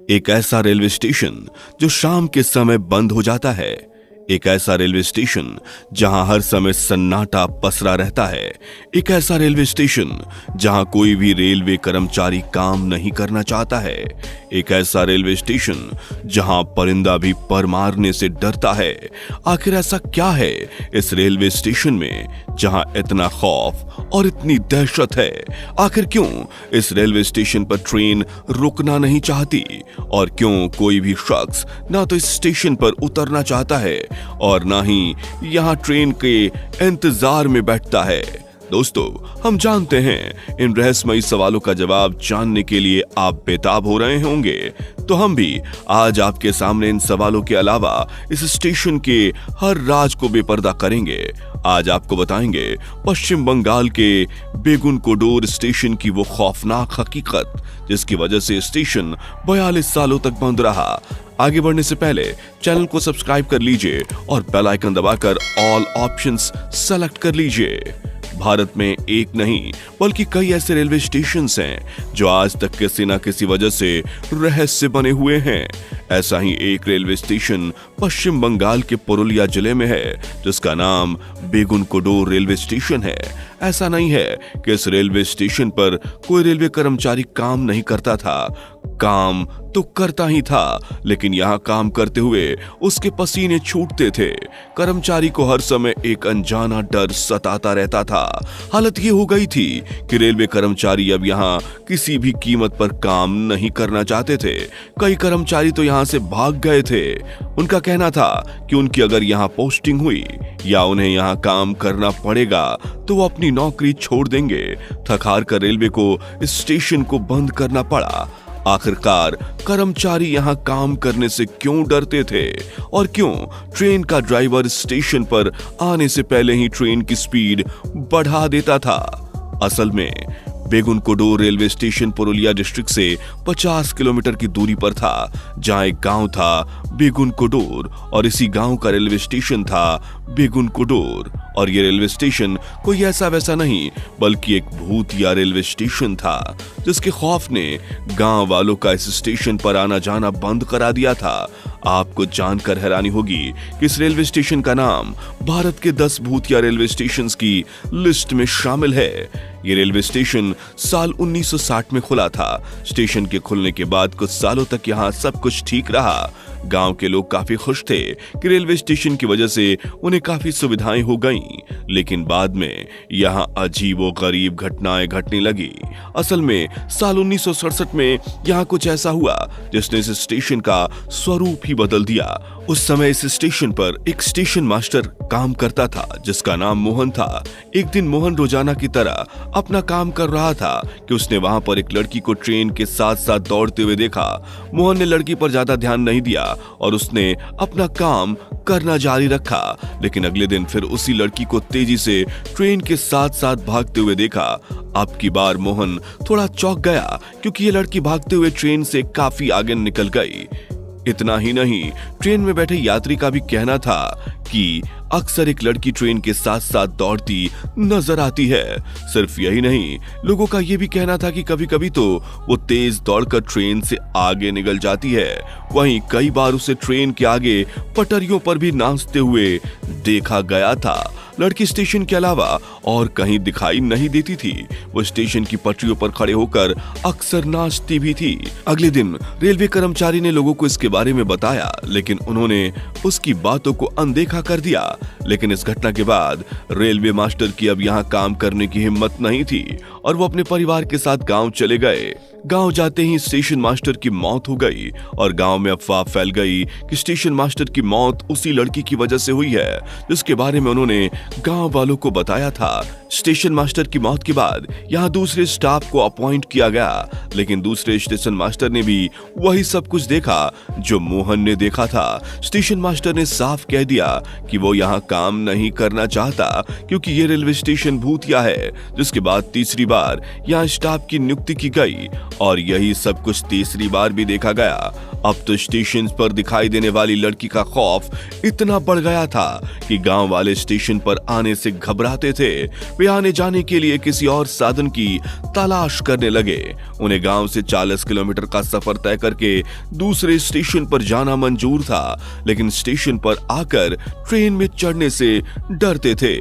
एक ऐसा railway station जो शाम के समय बंद हो जाता है। एक ऐसा रेलवे स्टेशन जहां हर समय सन्नाटा पसरा रहता है। एक ऐसा रेलवे स्टेशन जहां कोई भी रेलवे कर्मचारी काम नहीं करना चाहता है। एक ऐसा रेलवे स्टेशन जहां परिंदा भी पर मारने से डरता है। आखिर ऐसा क्या है इस रेलवे स्टेशन में जहां इतना खौफ और इतनी दहशत है? आखिर क्यों इस रेलवे स्टेशन पर ट्रेन रुकना नहीं चाहती और क्यों कोई भी शख्स ना तो इस स्टेशन पर उतरना चाहता है और ना ही यहां ट्रेन के इंतजार में बैठता है? दोस्तों, हम जानते हैं इन रहस्यमयी सवालों का जवाब जानने के लिए आप बेताब हो रहे होंगे। तो हम भी आज आपके सामने इन सवालों के अलावा इस स्टेशन के हर राज को बेपर्दा करेंगे। आज आपको बताएंगे पश्चिम बंगाल के बेगुनकोडोर स्टेशन की वो खौफनाक हकीकत जिसकी वजह से स्टेशन 42 सालों तक बंद रहा। आगे बढ़ने से पहले चैनल को सब्सक्राइब कर लीजिए और बेल आइकन दबाकर ऑल ऑप्शंस सेलेक्ट कर लीजिए। भारत में एक नहीं बल्कि कई ऐसे रेलवे स्टेशंस हैं जो आज तक किसी न किसी वजह से रहस्य बने हुए हैं। ऐसा ही एक रेलवे स्टेशन पश्चिम बंगाल के पुरुलिया जिले में है जिसका नाम बेगुनकोडोर रेलवे स्टेशन है। ऐसा नहीं है कि इस रेलवे स्टेशन पर कोई रेलवे कर्मचारी काम नहीं करता था। काम तो करता ही था, लेकिन यहाँ काम करते हुए उसके पसीने छूटते थे। कर्मचारी को हर समय एक अनजाना डर सताता रहता था। हालत ये हो गई थी कि रेलवे कर्मचारी अब यहाँ किसी भी कीमत पर काम नहीं करना चाहते थे। कई कर्मचारी तो यहाँ से भाग गए थे। उनका कहना था कि उनकी अगर यहाँ पोस्टिंग हुई या उन्हें यहाँ काम करना पड़ेगा तो वो अपनी नौकरी छोड़ देंगे। थक हार कर रेलवे को इस स्टेशन को बंद करना पड़ा। आखिरकार कर्मचारी यहाँ काम करने से क्यों डरते थे और क्यों ट्रेन का ड्राइवर स्टेशन पर आने से पहले ही ट्रेन की स्पीड बढ़ा देता था? असल में Begunkodor railway station Purulia district से 50 किलोमीटर की दूरी पर था, जहां एक गांव था बेगुनकोडोर और इसी गांव का रेलवे स्टेशन था बेगुनकोडोर। और ये रेलवे स्टेशन कोई ऐसा वैसा नहीं बल्कि एक भूतिया रेलवे स्टेशन था जिसके खौफ ने गांव वालों का इस स्टेशन पर आना जाना बंद करा दिया था। आपको जानकर हैरानी होगी कि इस रेलवे स्टेशन का नाम भारत के 10 भूतिया रेलवे स्टेशंस की लिस्ट में शामिल है। ये रेलवे स्टेशन साल 1960 में खुला था। स्टेशन के खुलने के बाद कुछ सालों तक यहाँ सब कुछ ठीक रहा। गांव के लोग काफी खुश थे कि रेलवे स्टेशन की वजह से उन्हें काफी सुविधाएं हो गईं, लेकिन बाद में यहाँ अजीबोगरीब घटनाएं घटने लगी। असल में साल 1967 में यहाँ कुछ ऐसा हुआ जिसने इस स्टेशन का स्वरूप ही बदल दिया। उस समय इस स्टेशन पर एक स्टेशन मास्टर काम करता था जिसका नाम मोहन था। एक दिन मोहन रोजाना की तरह अपना काम कर रहा था कि उसने वहां पर एक लड़की को ट्रेन के साथ साथ दौड़ते हुए देखा। मोहन ने लड़की पर ज्यादा ध्यान नहीं दिया और उसने अपना काम करना जारी रखा, लेकिन अगले दिन फिर उसी लड़की को तेजी से ट्रेन के साथ साथ भागते हुए देखा। अब की बार मोहन थोड़ा चौंक गया क्योंकि ये लड़की भागते हुए ट्रेन से काफी आगे निकल गई। इतना ही नहीं, ट्रेन में बैठे यात्री का भी कहना था कि अक्सर एक लड़की ट्रेन के साथ साथ दौड़ती नजर आती है। सिर्फ यही नहीं, लोगों का यह भी कहना था कि कभी कभी तो वो तेज दौड़कर ट्रेन से आगे निकल जाती है। वहीं कई बार उसे ट्रेन के आगे पटरियों पर भी नाचते हुए देखा गया था। लड़की स्टेशन के अलावा और कहीं दिखाई नहीं देती थी। वो स्टेशन की पटरियों पर खड़े होकर अक्सर नाचती भी थी। अगले दिन रेलवे कर्मचारी ने लोगों को इसके बारे में बताया, लेकिन उन्होंने उसकी बातों को अनदेखा कर दिया। लेकिन इस घटना के बाद रेलवे मास्टर की अब यहाँ काम करने की हिम्मत नहीं थी और वो अपने परिवार के साथ गांव चले गए। गांव जाते ही स्टेशन मास्टर की मौत हो गई और गांव में अफवाह फैल गई कि स्टेशन मास्टर की मौत उसी लड़की की वजह से हुई है जिसके बारे में उन्होंने गांव वालों को बताया था। स्टेशन मास्टर की मौत के बाद यहाँ दूसरे स्टाफ को अपॉइंट किया गया, लेकिन दूसरे स्टेशन मास्टर ने भी वही सब कुछ देखा जो मोहन ने देखा था। स्टेशन मास्टर ने साफ कह दिया कि वो यहाँ काम नहीं करना चाहता क्योंकि ये रेलवे स्टेशन भूतिया है। जिसके बाद तीसरी बार यहाँ स्टाफ की नियुक्ति की गई और यही सब कुछ तीसरी बार भी देखा गया। अब तो स्टेशन पर दिखाई देने वाली लड़की का खौफ इतना बढ़ गया था कि गांव वाले स्टेशन पर आने से घबराते थे। वे आने जाने के लिए किसी और साधन की तलाश करने लगे। उन्हें गांव से 40 किलोमीटर का सफर तय करके दूसरे स्टेशन पर जाना मंजूर था, लेकिन स्टेशन पर आकर ट्रेन में चढ़ने से डरते थे।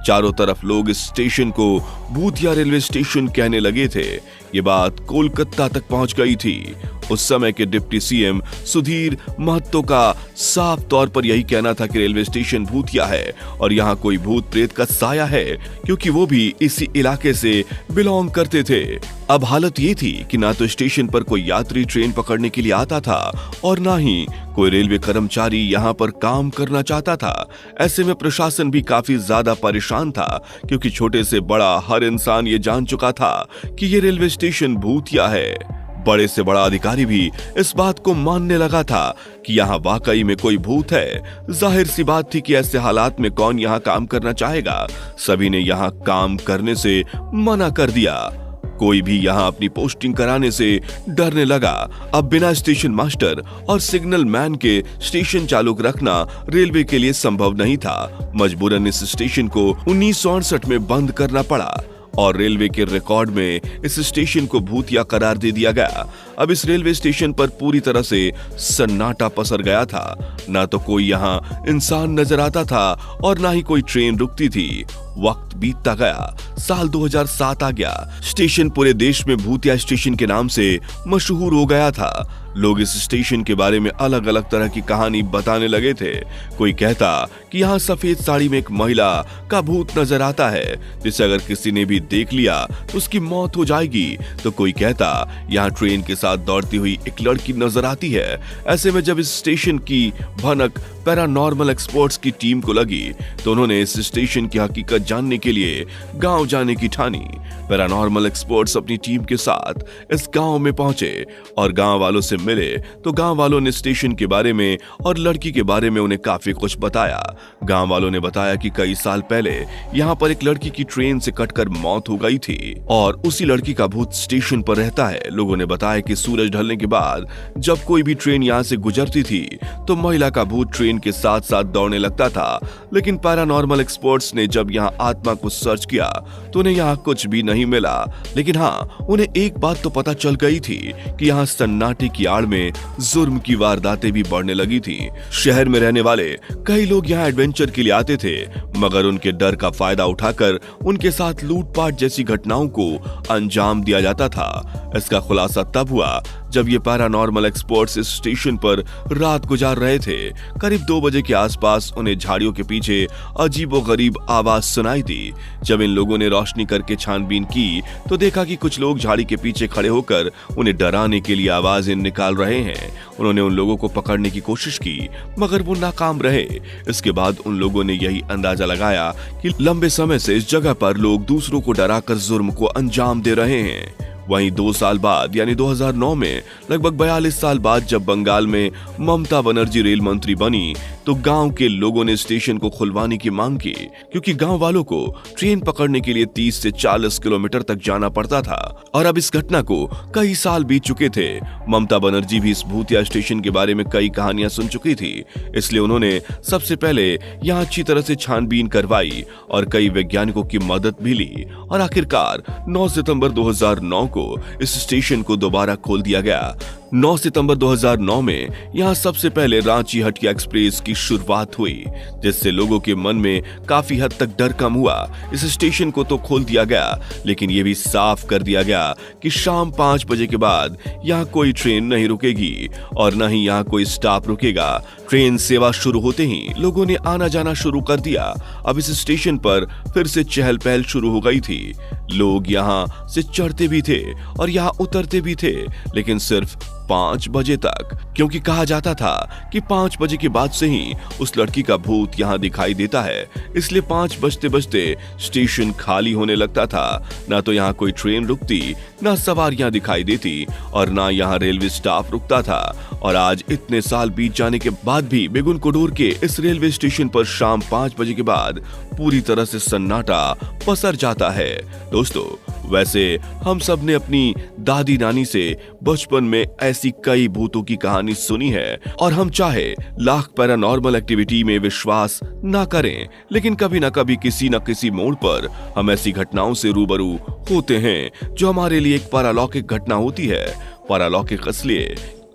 चारों तरफ लोग इस स्टेशन को भूतिया रेलवे स्टेशन कहने लगे थे। ये बात कोलकाता तक पहुंच गई थी। उस समय के डिप्टी सीएम सुधीर महतो का साफ तौर पर यही कहना था कि रेलवे स्टेशन भूतिया है और यहाँ कोई भूत प्रेत का साया है, क्योंकि वो भी इसी इलाके से बिलोंग करते थे। अब हालत ये थी कि ना तो स्टेशन पर कोई यात्री ट्रेन पकड़ने के लिए आता था और ना ही कोई रेलवे कर्मचारी यहाँ पर काम करना चाहता था। ऐसे में प्रशासन भी काफी ज्यादा परेशान था, क्योंकि छोटे से बड़ा हर इंसान ये जान चुका था कि ये रेलवे स्टेशन भूतिया है। बड़े से बड़ा अधिकारी भी इस बात को मानने लगा था कि यहाँ वाकई में कोई भूत है। जाहिर सी बात थी कि ऐसे हालात में कौन यहाँ काम करना चाहेगा। सभी ने यहाँ काम करने से मना कर दिया। कोई भी यहाँ अपनी पोस्टिंग कराने से डरने लगा। अब बिना स्टेशन मास्टर और सिग्नल मैन के स्टेशन चालू रखना रेलवे के लिए संभव नहीं था। मजबूरन इस स्टेशन को 1968 में बंद करना पड़ा और रेलवे के रिकॉर्ड में इस स्टेशन को भूतिया करार दे दिया गया। अब इस रेलवे स्टेशन पर पूरी तरह से सन्नाटा पसर गया था। ना तो कोई यहाँ इंसान नजर आता था और ना ही कोई ट्रेन रुकती थी। वक्त बीतता गया। साल 2007 आ गया। स्टेशन पूरे देश में भूतिया स्टेशन के नाम से मशहूर हो गया था। लोग इस स्टेशन के बारे में अलग अलग तरह की कहानी बताने लगे थे। कोई कहता कि यहाँ सफेद साड़ी में एक महिला का भूत नजर आता है, जिसे अगर किसी ने भी देख लिया तो उसकी मौत हो जाएगी। तो कोई कहता यहाँ ट्रेन के साथ दौड़ती हुई एक लड़की नजर आती है। ऐसे में जब इस स्टेशन की भनक पैरानॉर्मल एक्सपर्ट्स की टीम को लगी तो उन्होंने इस स्टेशन की हकीकत जानने के लिए गांव जाने की ठानी। पैरानॉर्मल एक्सपर्ट्स अपनी टीम के साथ इस गांव में पहुंचे और गांव वालों से मिले तो गांव वालों ने स्टेशन के बारे में और लड़की के बारे में उन्हें काफी कुछ बताया। गांव वालों ने बताया कि कई साल पहले यहाँ पर एक लड़की की ट्रेन से कटकर मौत हो गई थी और उसी लड़की का भूत स्टेशन पर रहता है। लोगों ने बताया कि सूरज ढलने के बाद जब कोई भी ट्रेन यहाँ से गुजरती थी तो महिला का भूत ट्रेन के साथ साथ दौड़ने लगता था। लेकिन पैरानॉर्मल एक्सपर्ट्स ने जब यहाँ आत्मा को सर्च किया तो उन्हें यहाँ कुछ भी नहीं मिला। लेकिन हाँ, उन्हें एक बात तो पता चल गई थी कि यहाँ सन्नाटे की आड़ में जुर्म की वारदातें भी बढ़ने लगी थी। शहर में रहने वाले कई लोग यहाँ एडवेंचर के लिए आते थे, मगर उनके डर का फायदा उठाकर उनके साथ लूटपाट जैसी घटनाओं को अंजाम दिया जाता था। इसका खुलासा तब हुआ जब ये पैरानॉर्मल एक्सपर्ट्स इस स्टेशन पर रात गुजार रहे थे। करीब 2 बजे के आसपास उन्हें झाड़ियों के पीछे अजीबोगरीब आवाज सुनाई दी। जब इन लोगों ने रोशनी करके छानबीन की तो देखा कि कुछ लोग झाड़ी के पीछे खड़े होकर उन्हें डराने के लिए आवाजें निकाल रहे हैं। उन्होंने उन लोगों को पकड़ने की कोशिश की, मगर वो नाकाम रहे। इसके बाद उन लोगों ने यही अंदाजा लगाया कि लंबे समय से इस जगह पर लोग दूसरों को डराकर जुर्म को अंजाम दे रहे हैं। वहीं 2 साल बाद यानी 2009 में लगभग 42 साल बाद जब बंगाल में ममता बनर्जी रेल मंत्री बनी तो गांव के लोगों ने स्टेशन को खुलवाने की मांग की, क्योंकि गांव वालों को ट्रेन पकड़ने के लिए 30 से 40 किलोमीटर तक जाना पड़ता था और अब इस घटना को कई साल बीत चुके थे। ममता बनर्जी भी इस भूतिया स्टेशन के बारे में कई कहानियां सुन चुकी थी, इसलिए उन्होंने सबसे पहले यहाँ अच्छी तरह से छानबीन करवाई और कई वैज्ञानिकों की मदद भी ली और आखिरकार 9 सितंबर 2009 को इस स्टेशन को दोबारा खोल दिया गया। 9 सितंबर 2009 में यहाँ सबसे पहले रांची हटिया एक्सप्रेस की शुरुआत हुई, जिससे लोगों के मन में काफी हद तक डर कम हुआ। इस स्टेशन को तो खोल दिया गया, लेकिन यह भी साफ कर दिया गया कि शाम 5 बजे के बाद यहाँ कोई ट्रेन नहीं रुकेगी और न ही यहाँ कोई स्टॉप रुकेगा। ट्रेन सेवा शुरू होते ही लोगों ने आना जाना शुरू कर दिया। अब इस स्टेशन पर फिर से चहल पहल शुरू हो गई थी। लोग यहाँ से चढ़ते भी थे और यहाँ उतरते भी थे, लेकिन सिर्फ 5 बजे तक, क्योंकि कहा जाता था कि 5 बजे के बाद से ही उस लड़की का भूत यहाँ दिखाई देता है। इसलिए 5 बजते बजते स्टेशन खाली होने लगता था। ना तो यहाँ कोई ट्रेन रुकती, ना सवारियां दिखाई देती और ना यहाँ रेलवे स्टाफ रुकता था। और आज इतने साल बीत जाने के बाद भी बेगुन कोडूर के इस रेलवे स्टेशन पर शाम 5 बजे के बाद पूरी तरह से सन्नाटा पसर जाता है। दोस्तों, वैसे हम सब ने अपनी दादी नानी से बचपन में ऐसी कई भूतों की कहानी सुनी है और हम चाहे लाख पैरानॉर्मल एक्टिविटी में विश्वास ना करें, लेकिन कभी ना कभी किसी न किसी मोड़ पर हम ऐसी घटनाओं से रूबरू होते हैं जो हमारे लिए एक पारलौकिक घटना होती है। पारलौकिक इसलिए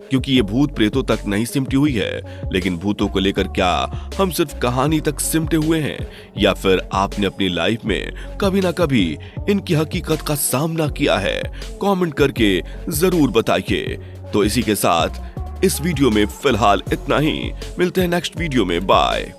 क्योंकि ये भूत प्रेतों तक नहीं सिमटी हुई है, लेकिन भूतों को लेकर क्या हम सिर्फ कहानी तक सिमटे हुए हैं, या फिर आपने अपनी लाइफ में कभी ना कभी इनकी हकीकत का सामना किया है? कमेंट करके जरूर बताइए। तो इसी के साथ इस वीडियो में फिलहाल इतना ही। मिलते हैं नेक्स्ट वीडियो में। बाय।